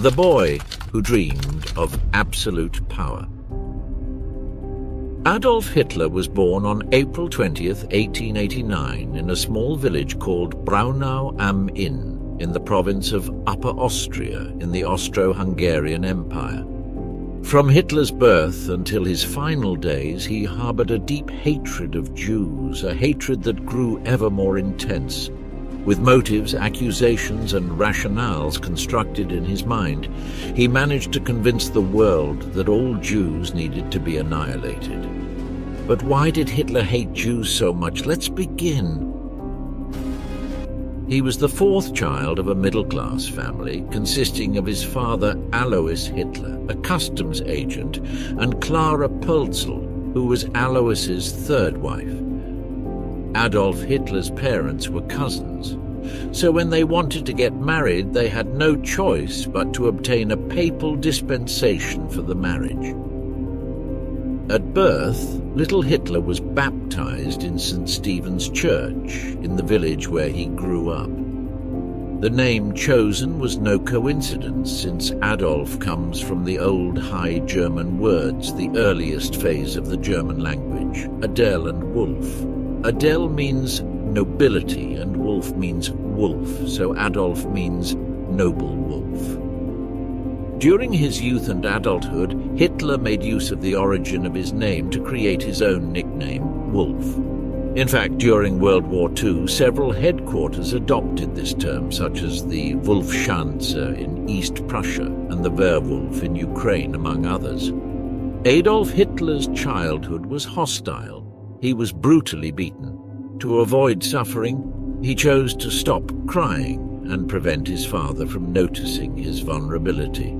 The boy who dreamed of absolute power. Adolf Hitler was born on April 20th, 1889, in a small village called Braunau am Inn in the province of Upper Austria in the Austro-Hungarian Empire. From Hitler's birth until his final days, he harbored a deep hatred of Jews, a hatred that grew ever more intense. With motives, accusations, and rationales constructed in his mind, he managed to convince the world that all Jews needed to be annihilated. But why did Hitler hate Jews so much? Let's begin. He was the fourth child of a middle-class family consisting of his father Alois Hitler, a customs agent, and Clara Pölzl, who was Alois's third wife. Adolf Hitler's parents were cousins, so when they wanted to get married, they had no choice but to obtain a papal dispensation for the marriage. At birth, little Hitler was baptized in St. Stephen's Church in the village where he grew up. The name chosen was no coincidence, since Adolf comes from the old High German words, the earliest phase of the German language, Adel and Wolf. Adel means nobility and Wolf means wolf, so Adolf means noble wolf. During his youth and adulthood, Hitler made use of the origin of his name to create his own nickname, Wolf. In fact, during World War II, several headquarters adopted this term, such as the Wolfschanze in East Prussia and the Werwolf in Ukraine, among others. Adolf Hitler's childhood was hostile. He was brutally beaten. To avoid suffering, he chose to stop crying and prevent his father from noticing his vulnerability.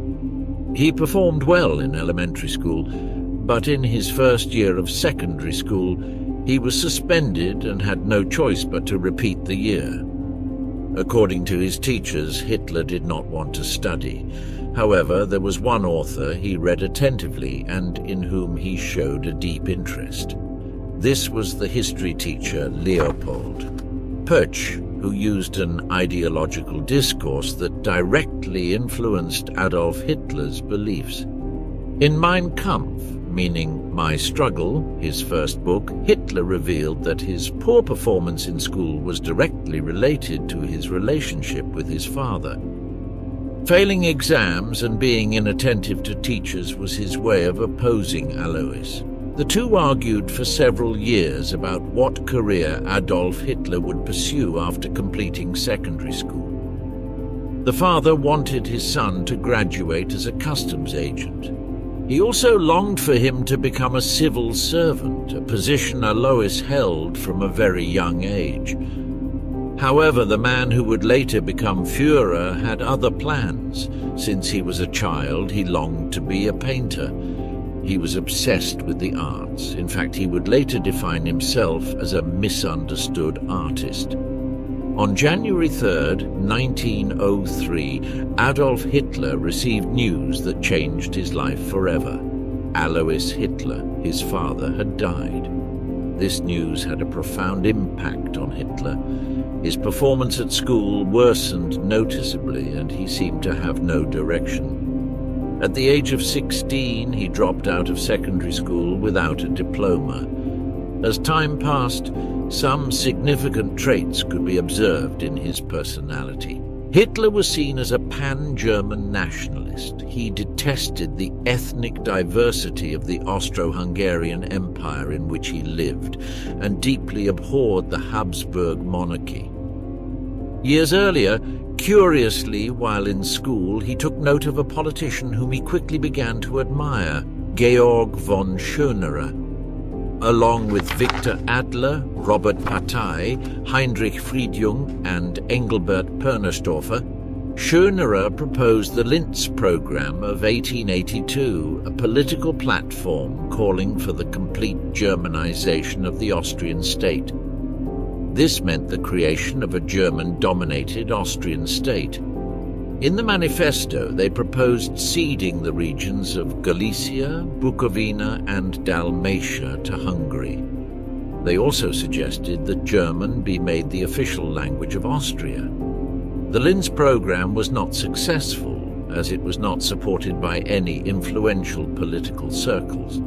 He performed well in elementary school, but in his first year of secondary school, he was suspended and had no choice but to repeat the year. According to his teachers, Hitler did not want to study. However, there was one author he read attentively and in whom he showed a deep interest. This was the history teacher Leopold Pötsch, who used an ideological discourse that directly influenced Adolf Hitler's beliefs. In Mein Kampf, meaning My Struggle, his first book, Hitler revealed that his poor performance in school was directly related to his relationship with his father. Failing exams and being inattentive to teachers was his way of opposing Alois. The two argued for several years about what career Adolf Hitler would pursue after completing secondary school. The father wanted his son to graduate as a customs agent. He also longed for him to become a civil servant, a position Alois held from a very young age. However, the man who would later become Führer had other plans. Since he was a child, he longed to be a painter. He was obsessed with the arts. In fact, he would later define himself as a misunderstood artist. On January 3rd, 1903, Adolf Hitler received news that changed his life forever. Alois Hitler, his father, had died. This news had a profound impact on Hitler. His performance at school worsened noticeably, and he seemed to have no direction. At the age of 16, he dropped out of secondary school without a diploma. As time passed, some significant traits could be observed in his personality. Hitler was seen as a pan-German nationalist. He detested the ethnic diversity of the Austro-Hungarian Empire in which he lived, and deeply abhorred the Habsburg monarchy. Years earlier, curiously, while in school, he took note of a politician whom he quickly began to admire, Georg von Schönerer. Along with Victor Adler, Robert Patay, Heinrich Friedjung, and Engelbert Pernerstorfer, Schönerer proposed the Linz Programme of 1882, a political platform calling for the complete Germanization of the Austrian state. This meant the creation of a German-dominated Austrian state. In the manifesto, they proposed ceding the regions of Galicia, Bukovina, and Dalmatia to Hungary. They also suggested that German be made the official language of Austria. The Linz program was not successful, as it was not supported by any influential political circles.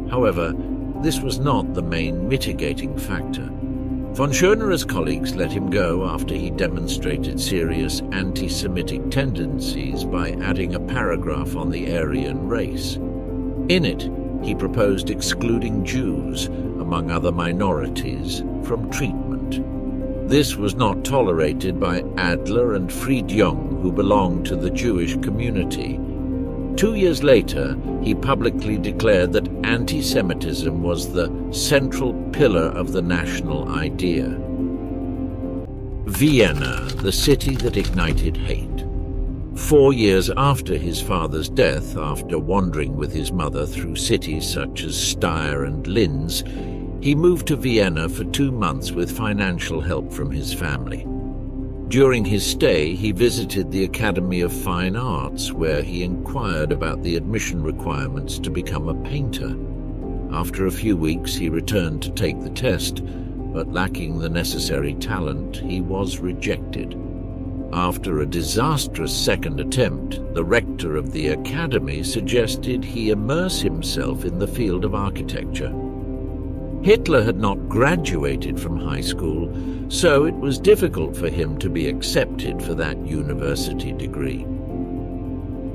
However, this was not the main mitigating factor. Von Schöner's colleagues let him go after he demonstrated serious anti-Semitic tendencies by adding a paragraph on the Aryan race. In it, he proposed excluding Jews, among other minorities, from treatment. This was not tolerated by Adler and Fried-Jung, who belonged to the Jewish community. 2 years later, he publicly declared that anti-Semitism was the central pillar of the national idea. Vienna, the city that ignited hate. 4 years after his father's death, after wandering with his mother through cities such as Steyr and Linz, he moved to Vienna for 2 months with financial help from his family. During his stay, he visited the Academy of Fine Arts, where he inquired about the admission requirements to become a painter. After a few weeks, he returned to take the test, but lacking the necessary talent, he was rejected. After a disastrous second attempt, the rector of the academy suggested he immerse himself in the field of architecture. Hitler had not graduated from high school, so it was difficult for him to be accepted for that university degree.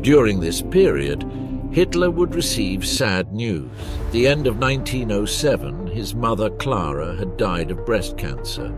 During this period, Hitler would receive sad news. At the end of 1907, his mother Clara had died of breast cancer.